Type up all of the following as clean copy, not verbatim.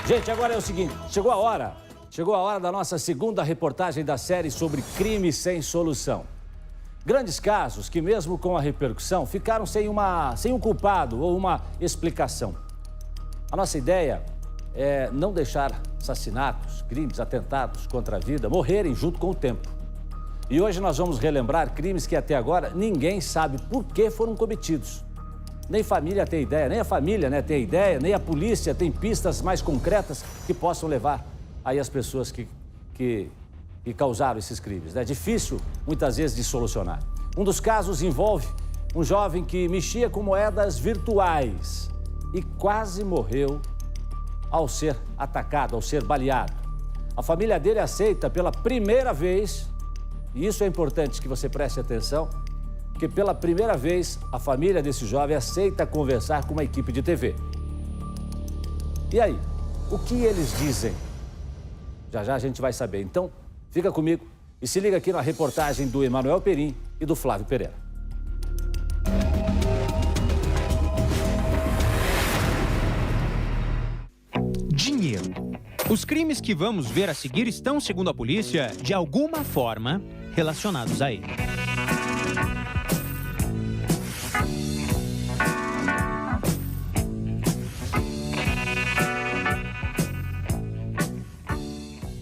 Gente, agora é o seguinte, chegou a hora da nossa segunda reportagem da série sobre crimes sem solução. Grandes casos que, mesmo com a repercussão, ficaram sem um culpado ou uma explicação. A nossa ideia é não deixar assassinatos, crimes, atentados contra a vida morrerem junto com o tempo. E hoje nós vamos relembrar crimes que até agora ninguém sabe por que foram cometidos. Nem família tem ideia, nem a família tem ideia, nem a polícia tem pistas mais concretas que possam levar aí as pessoas que causaram esses crimes. É difícil, muitas vezes, de solucionar. Um dos casos envolve um jovem que mexia com moedas virtuais e quase morreu ao ser atacado, ao ser baleado. A família dele aceita pela primeira vez, e isso é importante que você preste atenção, porque pela primeira vez a família desse jovem aceita conversar com uma equipe de TV. E aí, o que eles dizem? Já já a gente vai saber. Então, fica comigo e se liga aqui na reportagem do Emanuel Perim e do Flávio Pereira. Dinheiro. Os crimes que vamos ver a seguir estão, segundo a polícia, de alguma forma relacionados a ele.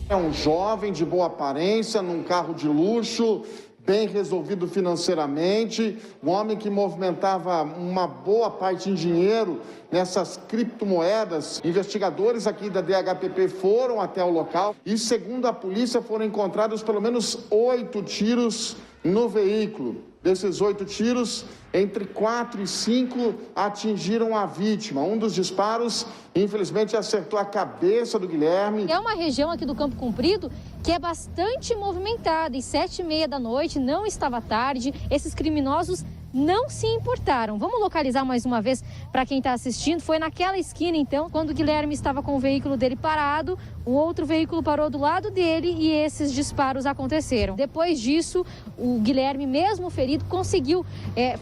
É um jovem de boa aparência, num carro de luxo, bem resolvido financeiramente, um homem que movimentava uma boa parte em dinheiro nessas criptomoedas. Investigadores aqui da DHPP foram até o local e, segundo a polícia, foram encontrados pelo menos 8 tiros no veículo. Desses 8 tiros, entre 4 e 5 atingiram a vítima. Um dos disparos, infelizmente, acertou a cabeça do Guilherme. É uma região aqui do Campo Comprido que é bastante movimentada. E 7h30 da noite, não estava tarde, esses criminosos não se importaram. Vamos localizar mais uma vez para quem está assistindo. Foi naquela esquina, então, quando o Guilherme estava com o veículo dele parado, um outro veículo parou do lado dele e esses disparos aconteceram. Depois disso, o Guilherme, mesmo ferido, conseguiu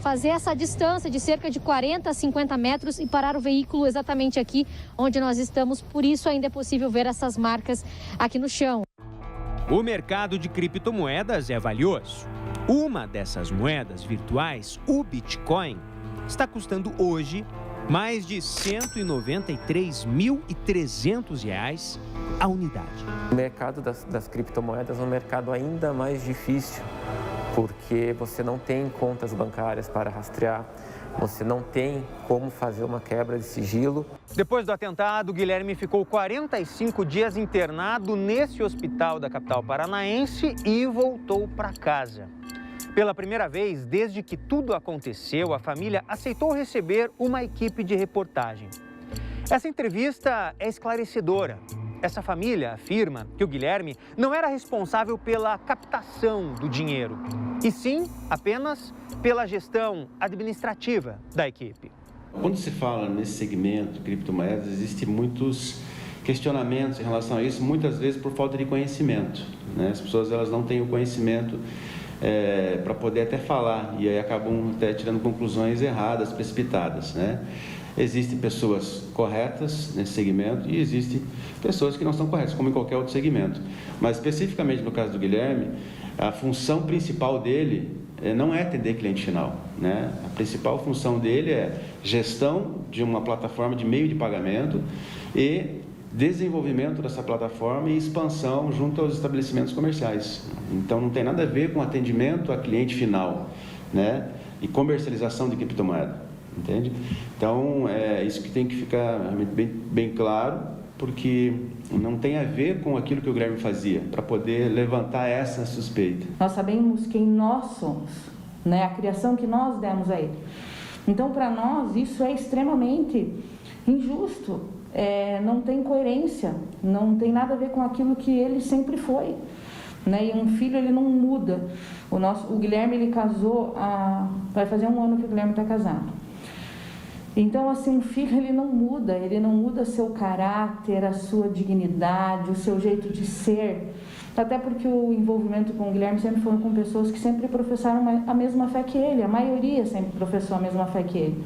fazer essa distância de cerca de 40 a 50 metros e parar o veículo exatamente aqui onde nós estamos. Por isso ainda é possível ver essas marcas aqui no chão. O mercado de criptomoedas é valioso. Uma dessas moedas virtuais, o Bitcoin, está custando hoje mais de R$ 193.300 a unidade. O mercado das criptomoedas é um mercado ainda mais difícil, porque você não tem contas bancárias para rastrear, você não tem como fazer uma quebra de sigilo. Depois do atentado, Guilherme ficou 45 dias internado nesse hospital da capital paranaense e voltou para casa. Pela primeira vez, desde que tudo aconteceu, a família aceitou receber uma equipe de reportagem. Essa entrevista é esclarecedora. Essa família afirma que o Guilherme não era responsável pela captação do dinheiro, e sim apenas pela gestão administrativa da equipe. Quando se fala nesse segmento, criptomoedas, existem muitos questionamentos em relação a isso, muitas vezes por falta de conhecimento, né? As pessoas elas não têm o conhecimento para poder até falar e aí acabam até tirando conclusões erradas, precipitadas, né? Existem pessoas corretas nesse segmento e existem pessoas que não são corretas, como em qualquer outro segmento. Mas especificamente no caso do Guilherme, a função principal dele não é atender cliente final, né? A principal função dele é gestão de uma plataforma de meio de pagamento e desenvolvimento dessa plataforma e expansão junto aos estabelecimentos comerciais. Então não tem nada a ver com atendimento a cliente final, né? E comercialização de criptomoeda. Entende? Então, é isso que tem que ficar bem claro, porque não tem a ver com aquilo que o Guilherme fazia, para poder levantar essa suspeita. Nós sabemos quem nós somos, né? A criação que nós demos a ele. Então, para nós, isso é extremamente injusto, não tem coerência, não tem nada a ver com aquilo que ele sempre foi. Né? E um filho, ele não muda. O Guilherme, ele casou, vai fazer 1 ano que o Guilherme está casado. Então, assim, um filho, ele não muda seu caráter, a sua dignidade, o seu jeito de ser. Até porque o envolvimento com o Guilherme sempre foi com pessoas que sempre professaram a mesma fé que ele. A maioria sempre professou a mesma fé que ele.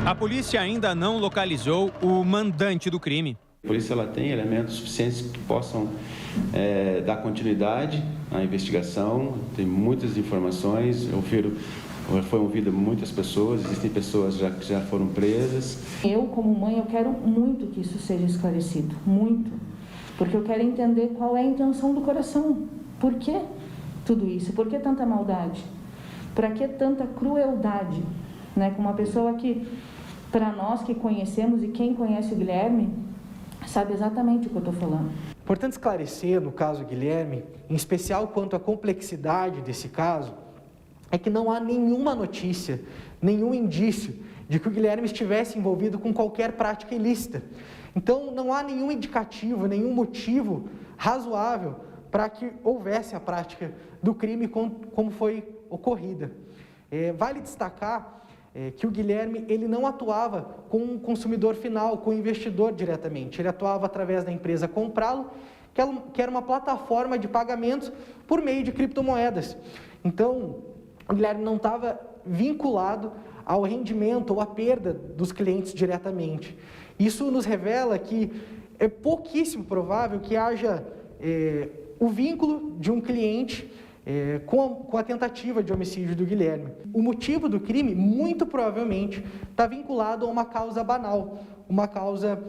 A polícia ainda não localizou o mandante do crime. A polícia ela tem elementos suficientes que possam dar continuidade à investigação, tem muitas informações, foi ouvida muitas pessoas, existem pessoas que já foram presas. Eu, como mãe, eu quero muito que isso seja esclarecido, muito, porque eu quero entender qual é a intenção do coração. Por que tudo isso? Por que tanta maldade? Para que tanta crueldade? Né? Com uma pessoa que, para nós que conhecemos e quem conhece o Guilherme, sabe exatamente o que eu estou falando. Importante esclarecer no caso Guilherme, em especial quanto à complexidade desse caso, é que não há nenhuma notícia, nenhum indício de que o Guilherme estivesse envolvido com qualquer prática ilícita. Então, não há nenhum indicativo, nenhum motivo razoável para que houvesse a prática do crime como foi ocorrida. Vale destacar que o Guilherme ele não atuava com o consumidor final, com o investidor diretamente. Ele atuava através da empresa Compralo, que era uma plataforma de pagamentos por meio de criptomoedas. Então, o Guilherme não estava vinculado ao rendimento ou à perda dos clientes diretamente. Isso nos revela que é pouquíssimo provável que haja o vínculo de um cliente com a tentativa de homicídio do Guilherme. O motivo do crime, muito provavelmente, está vinculado a uma causa banal, uma causa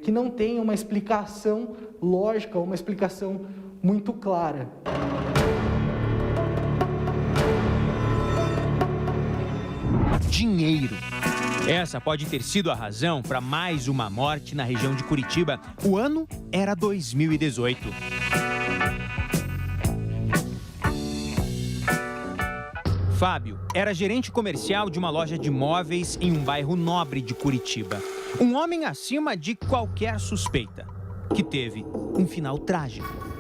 que não tem uma explicação lógica, uma explicação muito clara. Dinheiro. Essa pode ter sido a razão para mais uma morte na região de Curitiba. O ano era 2018. Fábio era gerente comercial de uma loja de móveis em um bairro nobre de Curitiba. Um homem acima de qualquer suspeita, que teve um final trágico.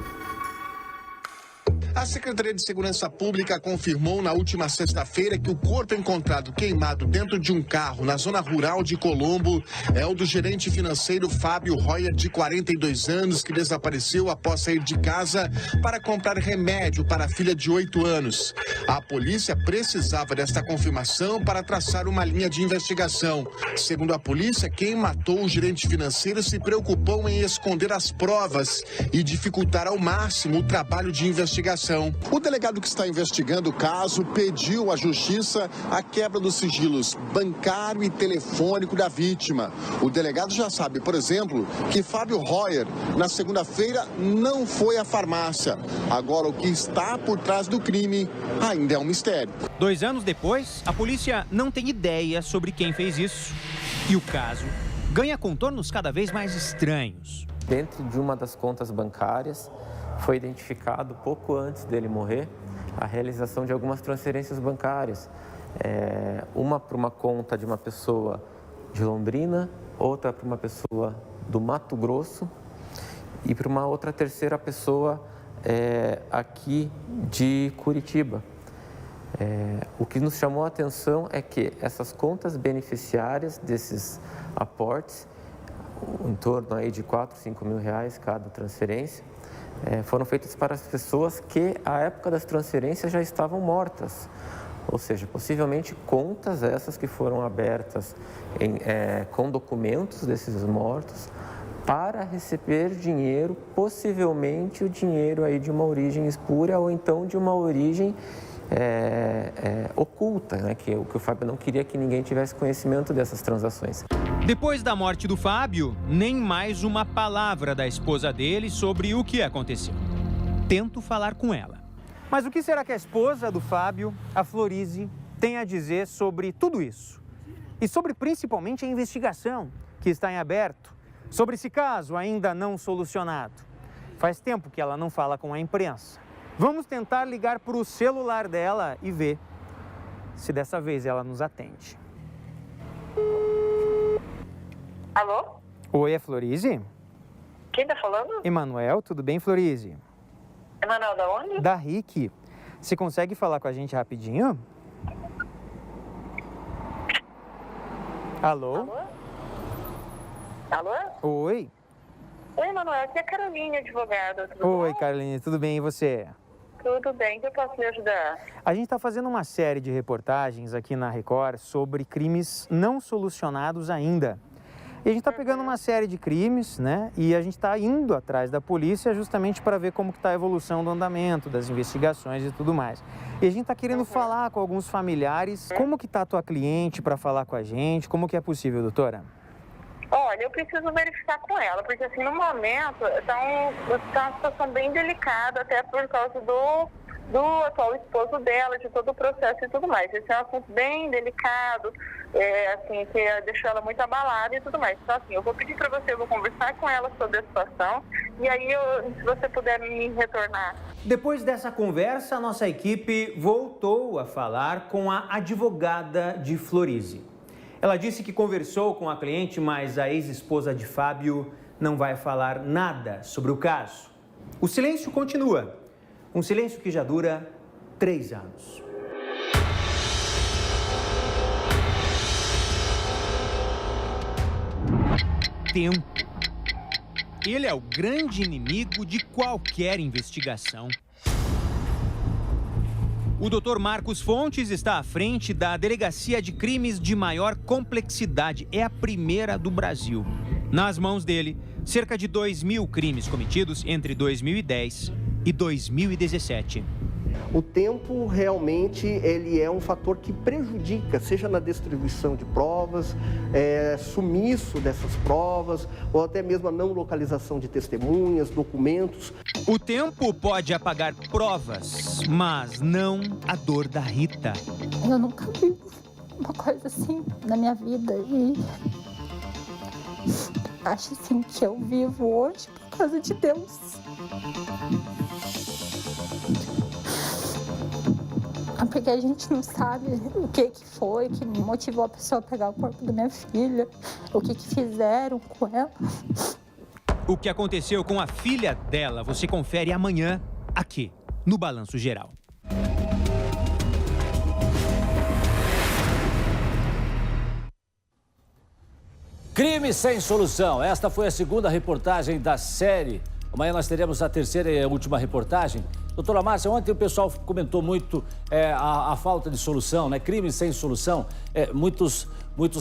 A Secretaria de Segurança Pública confirmou na última sexta-feira que o corpo encontrado queimado dentro de um carro na zona rural de Colombo é o do gerente financeiro Fábio Royer, de 42 anos, que desapareceu após sair de casa para comprar remédio para a filha de 8 anos. A polícia precisava desta confirmação para traçar uma linha de investigação. Segundo a polícia, quem matou o gerente financeiro se preocupou em esconder as provas e dificultar ao máximo o trabalho de investigação. O delegado que está investigando o caso pediu à justiça a quebra dos sigilos bancário e telefônico da vítima. O delegado já sabe, por exemplo, que Fábio Royer, na segunda-feira, não foi à farmácia. Agora, o que está por trás do crime ainda é um mistério. 2 anos depois, a polícia não tem ideia sobre quem fez isso. E o caso ganha contornos cada vez mais estranhos. Dentro de uma das contas bancárias, foi identificado, pouco antes dele morrer, a realização de algumas transferências bancárias. Uma para uma conta de uma pessoa de Londrina, outra para uma pessoa do Mato Grosso e para uma outra terceira pessoa aqui de Curitiba. O que nos chamou a atenção é que essas contas beneficiárias desses aportes, em torno aí de 4, 5 mil reais cada transferência, foram feitas para as pessoas que, à época das transferências, já estavam mortas. Ou seja, possivelmente contas essas que foram abertas com documentos desses mortos para receber dinheiro, possivelmente o dinheiro aí de uma origem espúria ou então de uma origem oculta, né? Que o Fábio não queria que ninguém tivesse conhecimento dessas transações. Depois da morte do Fábio, nem mais uma palavra da esposa dele sobre o que aconteceu. Tento falar com ela. Mas o que será que a esposa do Fábio, a Florize, tem a dizer sobre tudo isso? E sobre principalmente a investigação que está em aberto, sobre esse caso ainda não solucionado. Faz tempo que ela não fala com a imprensa. Vamos tentar ligar para o celular dela e ver se dessa vez ela nos atende. Alô? Oi, é Florize? Quem tá falando? Emanuel, tudo bem, Florize? Emanuel, da onde? Da RIC. Você consegue falar com a gente rapidinho? Alô? Alô? Oi. Oi, Emanuel, aqui é a Caroline, advogada. Tudo Oi, bom? Caroline, tudo bem? E você? Tudo bem, que eu posso lhe ajudar? A gente está fazendo uma série de reportagens aqui na Record sobre crimes não solucionados ainda. E a gente está pegando uma série de crimes, né? E a gente está indo atrás da polícia justamente para ver como está a evolução do andamento, das investigações e tudo mais. E a gente está querendo falar com alguns familiares. Como que está a tua cliente para falar com a gente? Como que é possível, doutora? Olha, eu preciso verificar com ela, porque assim, no momento está uma situação bem delicada, até por causa do atual esposo dela, de todo o processo e tudo mais. Esse é um assunto bem delicado, assim, que deixou ela muito abalada e tudo mais. Então, assim, eu vou pedir para você, eu vou conversar com ela sobre a situação e aí, se você puder me retornar. Depois dessa conversa, a nossa equipe voltou a falar com a advogada de Florize. Ela disse que conversou com a cliente, mas a ex-esposa de Fábio não vai falar nada sobre o caso. O silêncio continua. Um silêncio que já dura 3 anos. Tempo. Ele é o grande inimigo de qualquer investigação. O Dr. Marcos Fontes está à frente da Delegacia de Crimes de Maior Complexidade. É a primeira do Brasil. Nas mãos dele, cerca de 2.000 crimes cometidos entre 2010 e 2017. O tempo realmente ele é um fator que prejudica, seja na distribuição de provas, sumiço dessas provas, ou até mesmo a não localização de testemunhas, documentos. O tempo pode apagar provas, mas não a dor da Rita. Eu nunca vi uma coisa assim na minha vida e acho assim que eu vivo hoje por causa de Deus. Porque a gente não sabe o que foi que motivou a pessoa a pegar o corpo da minha filha, o que fizeram com ela. O que aconteceu com a filha dela, você confere amanhã aqui no Balanço Geral. Crime sem solução. Esta foi a segunda reportagem da série. Amanhã nós teremos a terceira e última reportagem. Doutora Márcia, ontem o pessoal comentou muito a falta de solução, né? Crimes sem solução. Muitos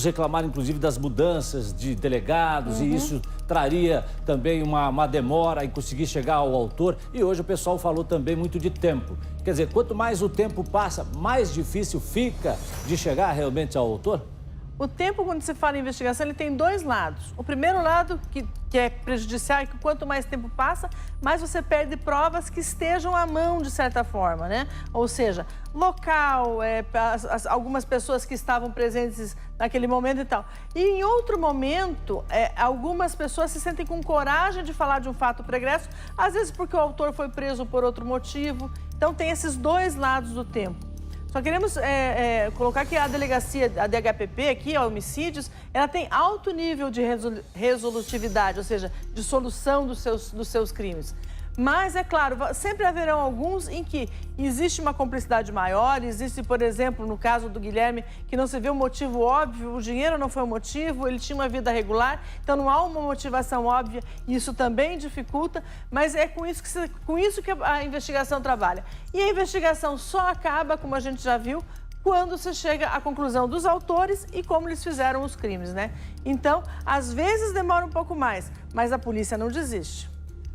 reclamaram, inclusive, das mudanças de delegados e isso traria também uma demora em conseguir chegar ao autor. E hoje o pessoal falou também muito de tempo. Quer dizer, quanto mais o tempo passa, mais difícil fica de chegar realmente ao autor? O tempo, quando se fala em investigação, ele tem 2 lados. O primeiro lado, que é prejudicial, é que quanto mais tempo passa, mais você perde provas que estejam à mão, de certa forma, né? Ou seja, local, algumas pessoas que estavam presentes naquele momento e tal. E em outro momento, algumas pessoas se sentem com coragem de falar de um fato pregresso, às vezes porque o autor foi preso por outro motivo. Então, tem esses 2 lados do tempo. Só queremos colocar que a delegacia, a DHPP aqui, a homicídios, ela tem alto nível de resolutividade, ou seja, de solução dos seus crimes. Mas, é claro, sempre haverão alguns em que existe uma cumplicidade maior, existe, por exemplo, no caso do Guilherme, que não se vê um motivo óbvio, o dinheiro não foi um motivo, ele tinha uma vida regular, então não há uma motivação óbvia, e isso também dificulta, mas é com isso que a investigação trabalha. E a investigação só acaba, como a gente já viu, quando se chega à conclusão dos autores e como eles fizeram os crimes, né? Então, às vezes demora um pouco mais, mas a polícia não desiste.